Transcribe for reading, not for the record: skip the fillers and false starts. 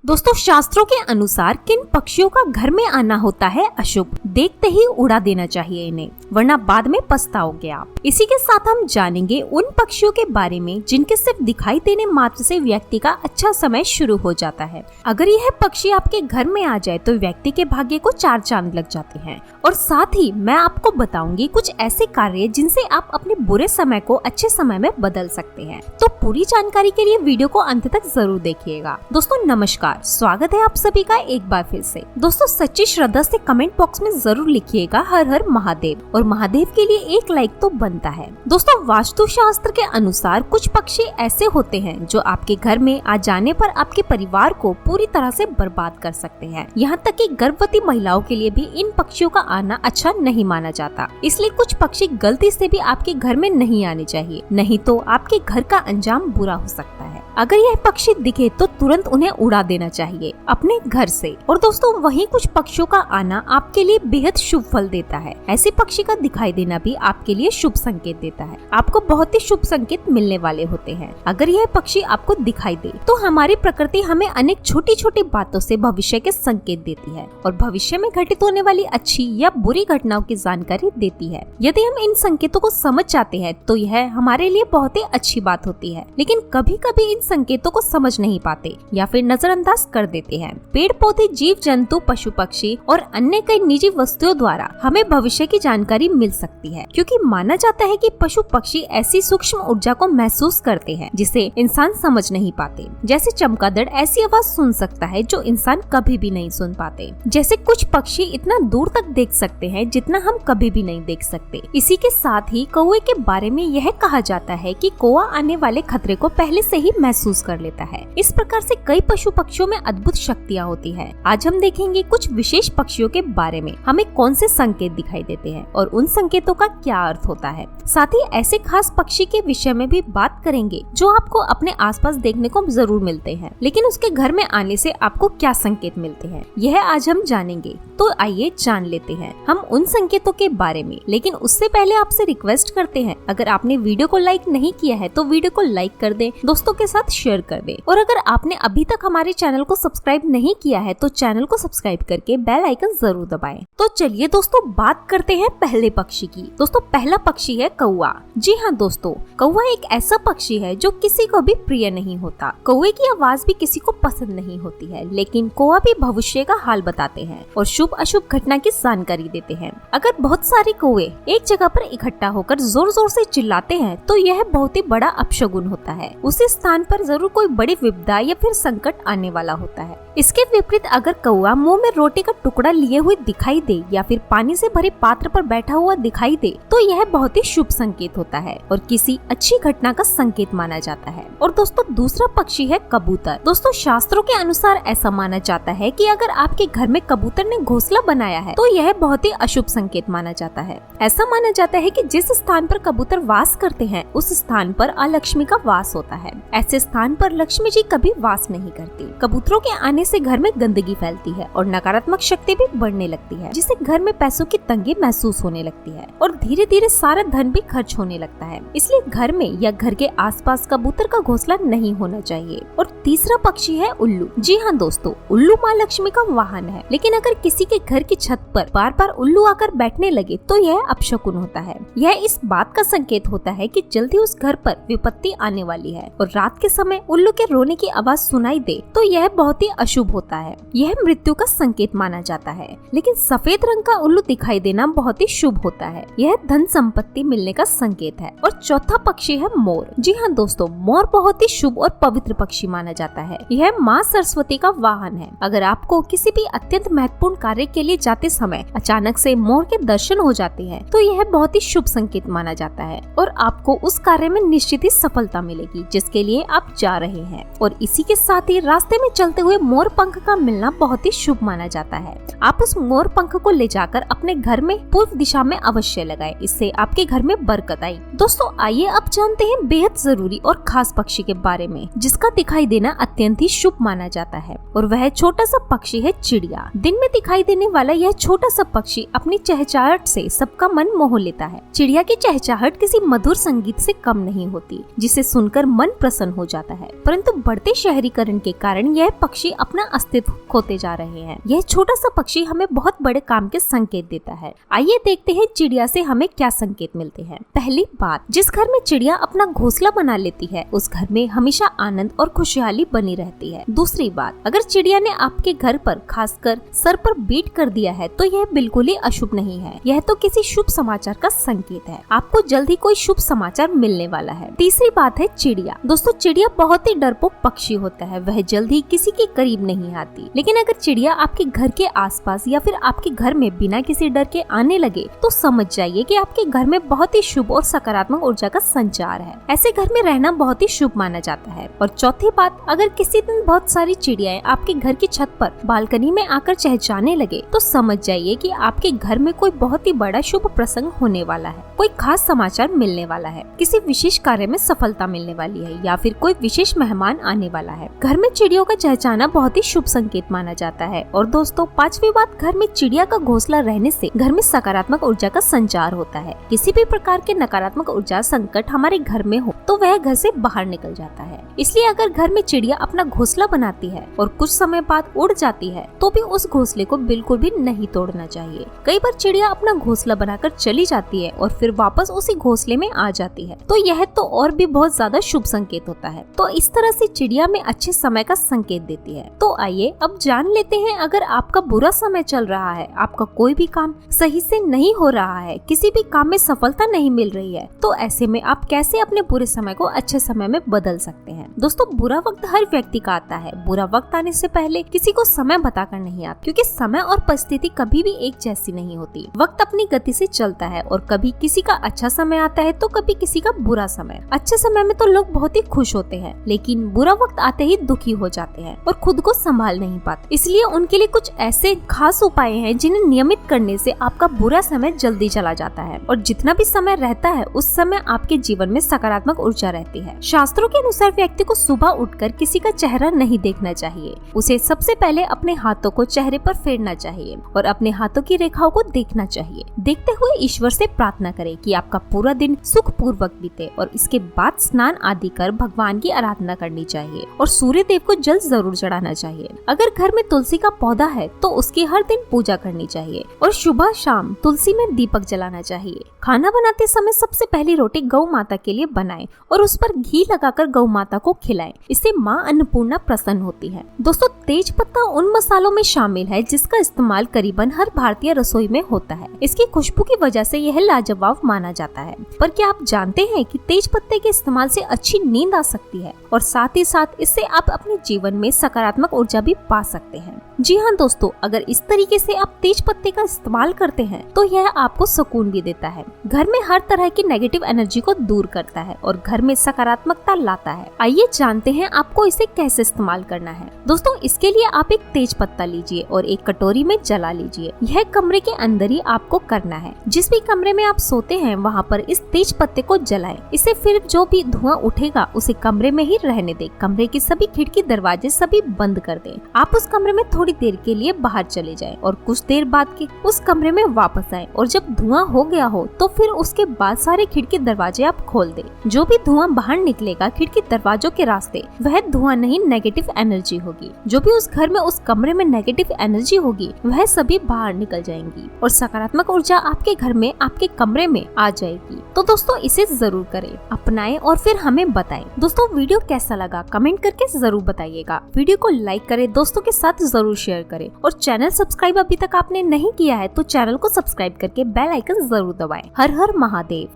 दोस्तों, शास्त्रों के अनुसार किन पक्षियों का घर में आना होता है अशुभ। देखते ही उड़ा देना चाहिए इन्हें, वरना बाद में पछताओगे आप। इसी के साथ हम जानेंगे उन पक्षियों के बारे में जिनके सिर्फ दिखाई देने मात्र से व्यक्ति का अच्छा समय शुरू हो जाता है। अगर यह पक्षी आपके घर में आ जाए तो व्यक्ति के भाग्य को 4 चांद लग जाते हैं। और साथ ही मैं आपको बताऊंगी कुछ ऐसे कार्य जिनसे आप अपने बुरे समय को अच्छे समय में बदल सकते हैं। तो पूरी जानकारी के लिए वीडियो को अंत तक जरूर देखिएगा। दोस्तों नमस्कार, स्वागत है आप सभी का एक बार फिर से। दोस्तों सच्ची श्रद्धा से कमेंट बॉक्स में जरूर लिखिएगा हर हर महादेव, और महादेव के लिए एक लाइक तो बनता है। दोस्तों वास्तु शास्त्र के अनुसार कुछ पक्षी ऐसे होते हैं जो आपके घर में आ जाने पर आपके परिवार को पूरी तरह से बर्बाद कर सकते हैं। यहाँ तक कि गर्भवती महिलाओं के लिए भी इन पक्षियों का आना अच्छा नहीं माना जाता। इसलिए कुछ पक्षी गलती से भी आपके घर में नहीं आने चाहिए, नहीं तो आपके घर का अंजाम बुरा हो सकता है। अगर यह पक्षी दिखे तो तुरंत उन्हें उड़ा देना चाहिए अपने घर से। और दोस्तों वहीं कुछ पक्षियों का आना आपके लिए बेहद शुभ फल देता है। ऐसे पक्षी का दिखाई देना भी आपके लिए शुभ संकेत देता है। आपको बहुत ही शुभ संकेत मिलने वाले होते हैं अगर यह पक्षी आपको दिखाई दे। तो हमारी प्रकृति हमें अनेक छोटी छोटी बातों से भविष्य के संकेत देती है और भविष्य में घटित होने वाली अच्छी या बुरी घटनाओं की जानकारी देती है। यदि हम इन संकेतों को समझ जाते हैं तो यह हमारे लिए बहुत ही अच्छी बात होती है। लेकिन कभी कभी इन संकेतों को समझ नहीं पाते या फिर नजरअंदाज कर देते हैं। पेड़ पौधे, जीव जंतु, पशु पक्षी और अन्य कई निजी वस्तुओं द्वारा हमें भविष्य की जानकारी मिल सकती है, क्योंकि माना जाता है कि पशु पक्षी ऐसी सूक्ष्म ऊर्जा को महसूस करते हैं जिसे इंसान समझ नहीं पाते। जैसे चमगादड़ ऐसी आवाज सुन सकता है जो इंसान कभी भी नहीं सुन पाते। जैसे कुछ पक्षी इतना दूर तक देख सकते हैं जितना हम कभी भी नहीं देख सकते। इसी के साथ ही कौवे के बारे में यह कहा जाता है कि कौवा आने वाले खतरे को पहले से ही महसूस कर लेता है। इस प्रकार से कई पशु पक्षियों में अद्भुत शक्तियाँ होती है। आज हम देखेंगे कुछ विशेष पक्षियों के बारे में हमें कौन से संकेत दिखाई देते हैं और उन संकेतों का क्या अर्थ होता है। साथ ही ऐसे खास पक्षी के विषय में भी बात करेंगे जो आपको अपने आसपास देखने को जरूर मिलते हैं, लेकिन उसके घर में आने से आपको क्या संकेत मिलते हैं यह आज हम जानेंगे। तो आइए जान लेते हैं हम उन संकेतों के बारे में। लेकिन उससे पहले आपसे रिक्वेस्ट करते हैं, अगर आपने वीडियो को लाइक नहीं किया है तो वीडियो को लाइक कर दें, दोस्तों के साथ शेयर कर दें। और अगर आपने अभी तक हमारे चैनल को सब्सक्राइब नहीं किया है तो चैनल को सब्सक्राइब करके बेल आइकन जरूर दबाएं। तो चलिए दोस्तों बात करते हैं पहले पक्षी की। दोस्तों पहला पक्षी है कौवा। जी हाँ दोस्तों, कौवा एक ऐसा पक्षी है जो किसी को भी प्रिय नहीं होता। कौवे की आवाज भी किसी को पसंद नहीं होती है, लेकिन कौवा भी भविष्य का हाल बताते हैं और शुभ अशुभ घटना की जानकारी देते हैं। अगर बहुत सारे कौवे एक जगह पर इकट्ठा होकर जोर जोर से चिल्लाते हैं तो यह बहुत ही बड़ा अपशगुन होता है। उसी स्थान पर जरूर कोई बड़ी विपदा या फिर संकट आने वाला होता है। इसके विपरीत अगर कौवा मुंह में रोटी का टुकड़ा लिए हुए दिखाई दे या फिर पानी से भरे पात्र पर बैठा हुआ दिखाई दे तो यह बहुत ही शुभ संकेत होता है और किसी अच्छी घटना का संकेत माना जाता है। और दोस्तों दूसरा पक्षी है कबूतर। दोस्तों शास्त्रों के अनुसार ऐसा माना जाता है कि अगर आपके घर में कबूतर ने घोंसला बनाया है तो यह बहुत ही अशुभ संकेत माना जाता है। ऐसा माना जाता है कि जिस स्थान पर कबूतर वास करते हैं उस स्थान पर अलक्ष्मी का वास होता है। ऐसे स्थान पर लक्ष्मी जी कभी वास नहीं करती। कबूतरों के आने से घर में गंदगी फैलती है और नकारात्मक शक्ति भी बढ़ने लगती है, जिससे घर में पैसों की तंगी महसूस होने लगती है और धीरे धीरे सारा धन भी खर्च होने लगता है। इसलिए घर में या घर के आसपास कबूतर का घोंसला नहीं होना चाहिए। और तीसरा पक्षी है उल्लू। जी हाँ दोस्तों, उल्लू माँ लक्ष्मी का वाहन है, लेकिन अगर किसी के घर की छत पर बार बार उल्लू आकर बैठने लगे तो यह अपशकुन होता है। यह इस बात का संकेत होता है कि जल्दी उस घर पर विपत्ति आने वाली है। और रात के समय उल्लू के रोने की आवाज सुनाई दे तो यह बहुत ही अशुभ होता है। यह मृत्यु का संकेत माना जाता है। लेकिन सफेद रंग का उल्लू दिखाई देना बहुत ही शुभ होता है। यह धन संपत्ति मिलने का संकेत है। और चौथा पक्षी है मोर। जी हाँ दोस्तों, मोर बहुत ही शुभ और पवित्र पक्षी माना जाता है। यह माँ सरस्वती का वाहन है। अगर आपको किसी भी अत्यंत महत्वपूर्ण कार्य के लिए जाते समय अचानक से मोर के दर्शन हो जाते हैं तो यह बहुत ही शुभ संकेत माना जाता है और आपको उस कार्य में निश्चित ही सफलता मिलेगी जिसके लिए आप जा रहे हैं। और इसी के साथ ही रास्ते में चलते हुए मोर पंख का मिलना बहुत ही शुभ माना जाता है। आप उस मोर पंख को ले जाकर अपने घर में पूर्व दिशा में अवश्य लगाएं, इससे आपके घर में बरकत आई। दोस्तों आइए अब जानते हैं बेहद जरूरी और खास पक्षी के बारे में जिसका दिखाई देना अत्यंत ही शुभ माना जाता है, और वह छोटा सा पक्षी है चिड़िया। दिन में दिखाई देने वाला यह छोटा सा पक्षी अपनी चहचहाहट से सबका मन मोह लेता है। चिड़िया की चहचहाहट किसी मधुर संगीत से कम नहीं होती, जिसे सुनकर मन प्रसन्न हो जाता है। परंतु बढ़ते शहरीकरण के कारण यह पक्षी अपना अस्तित्व खोते जा रहे हैं। यह छोटा सा पक्षी हमें बहुत बड़े काम के संकेत देता है। आइए देखते हैं चिड़िया से हमें क्या संकेत मिलते हैं। पहली बात, जिस घर में चिड़िया अपना घोंसला बना लेती है उस घर में हमेशा आनंद और खुशहाली बनी रहती है। दूसरी बात, अगर चिड़िया ने आपके घर पर खासकर सर पर बीट कर दिया है तो यह बिल्कुल ही अशुभ नहीं है, यह तो किसी शुभ समाचार का संकेत है। आपको जल्द ही कोई शुभ समाचार मिलने वाला है। तीसरी बात है चिड़िया। दोस्तों, चिड़िया बहुत ही डरपोक पक्षी होता है, वह जल्दी किसी के करीब नहीं आती। लेकिन अगर चिड़िया आपके घर के आसपास या फिर आपके घर में बिना किसी डर के आने लगे तो समझ जाइए कि आपके घर में बहुत ही शुभ और सकारात्मक ऊर्जा का संचार है। ऐसे घर में रहना बहुत ही शुभ माना जाता है। और चौथी बात, अगर किसी दिन बहुत सारी चिड़ियाएं आपके घर की छत पर बालकनी में आकर चहचहाने लगे तो समझ जाइए कि आपके घर में कोई बहुत ही बड़ा शुभ प्रसंग होने वाला है, कोई खास समाचार मिलने वाला है, किसी विशेष कार्य में सफलता मिलने वाली है या फिर कोई विशेष मेहमान आने वाला है। घर में चिड़ियों का चहचहाना बहुत ही शुभ संकेत माना जाता है। और दोस्तों, पांचवी बात, घर में चिड़िया का घोंसला रहने से घर में सकारात्मक ऊर्जा का संचार होता है। किसी भी प्रकार के नकारात्मक ऊर्जा संकट हमारे घर में हो तो वह घर से बाहर निकल जाता है। इसलिए अगर घर में चिड़िया अपना घोंसला बनाती है और कुछ समय बाद उड़ जाती है तो भी उस घोंसले को बिल्कुल भी नहीं तोड़ना चाहिए। कई बार चिड़िया अपना घोंसला बनाकर चली जाती है और फिर वापस उसी घोंसले में आ जाती है, तो यह तो और भी बहुत ज्यादा शुभ संकेत होता है। तो इस तरह से चिड़िया में अच्छे समय का संकेत देती है। तो आइए अब जान लेते हैं, अगर आपका बुरा समय चल रहा है, आपका कोई भी काम सही से नहीं हो रहा है, किसी भी काम में सफलता नहीं मिल रही है, तो ऐसे में आप कैसे अपने बुरे समय को अच्छे समय में बदल सकते हैं। दोस्तों, बुरा वक्त हर व्यक्ति का आता है। बुरा वक्त आने से पहले किसी को समय बताकर नहीं आता, क्योंकि समय और परिस्थिति कभी भी एक जैसी नहीं होती। वक्त अपनी गति से चलता है और कभी किसी का अच्छा समय आता है तो कभी किसी का बुरा समय। अच्छे समय में तो लोग बहुत ही खुश होते हैं, लेकिन बुरा वक्त आते ही दुखी हो जाते हैं और खुद को संभाल नहीं पाते। इसलिए उनके लिए कुछ ऐसे खास उपाय हैं जिन्हें नियमित करने से आपका बुरा समय जल्दी चला जाता है और जितना भी समय रहता है उस समय आपके जीवन में सकारात्मक ऊर्जा रहती है। शास्त्रों के अनुसार व्यक्ति को सुबह उठकर किसी का चेहरा नहीं देखना चाहिए। उसे सबसे पहले अपने हाथों को चेहरे पर फेरना चाहिए और अपने हाथों की रेखाओं को देखना चाहिए। देखते हुए ईश्वर से प्रार्थना करें कि आपका पूरा दिन सुख पूर्वक बीते और इसके बाद स्नान आदि कर भगवान की आराधना करनी चाहिए और सूर्य देव को जल जरूर चढ़ाना चाहिए। अगर घर में तुलसी का पौधा है तो उसकी हर दिन पूजा करनी चाहिए और सुबह शाम तुलसी में दीपक जलाना चाहिए। खाना बनाते समय सबसे पहली रोटी गौ माता के लिए बनाएं और उस पर घी लगाकर गौ माता को खिलाएं। इससे माँ अन्नपूर्णा प्रसन्न होती है। दोस्तों, तेज पत्ता उन मसालों में शामिल है जिसका इस्तेमाल करीबन हर भारतीय रसोई में होता है। इसकी खुशबू की वजह से यह लाजवाब माना जाता है। पर क्या आप जानते हैं कि तेज पत्ते के इस्तेमाल से अच्छी नींद आ सकती है और साथ ही साथ इससे आप अपने जीवन में सकारात्मक ऊर्जा भी पा सकते हैं। जी हाँ दोस्तों, अगर इस तरीके से आप तेज पत्ते का इस्तेमाल करते हैं तो यह आपको सुकून भी देता है, घर में हर तरह की नेगेटिव एनर्जी को दूर करता है और घर में सकारात्मकता लाता है। आइए जानते हैं आपको इसे कैसे इस्तेमाल करना है। दोस्तों, इसके लिए आप एक तेज पत्ता लीजिए और एक कटोरी में जला लीजिए। यह कमरे के अंदर ही आपको करना है। जिस भी कमरे में आप सोते हैं वहाँ पर इस तेज पत्ते को जलाएं। इससे फिर जो भी धुआं उठेगा उसे कमरे में ही रहने दें। कमरे की सभी खिड़की दरवाजे सभी बंद कर दें। आप उस कमरे में थोड़ी देर के लिए बाहर चले जाएं और कुछ देर बाद के उस कमरे में वापस आएं और जब धुआं हो गया हो तो फिर उसके बाद सारे खिड़की दरवाजे आप खोल दें। जो भी धुआं बाहर निकलेगा खिड़की दरवाजों के रास्ते, वह धुआं नहीं नेगेटिव एनर्जी होगी। जो भी उस घर में उस कमरे में नेगेटिव एनर्जी होगी वह सभी बाहर निकल जाएंगी और सकारात्मक ऊर्जा आपके घर में आपके कमरे में आ जाएगी। तो दोस्तों, इसे जरूर करें, अपनाएं और फिर हमें बताएं। दोस्तों, वीडियो कैसा लगा कमेंट करके जरूर बताइएगा। वीडियो को लाइक करें, दोस्तों के साथ जरूर शेयर करें और चैनल सब्सक्राइब अभी तक आपने नहीं किया है तो चैनल को सब्सक्राइब करके बेल आइकन जरूर दबाएं। हर हर महादेव।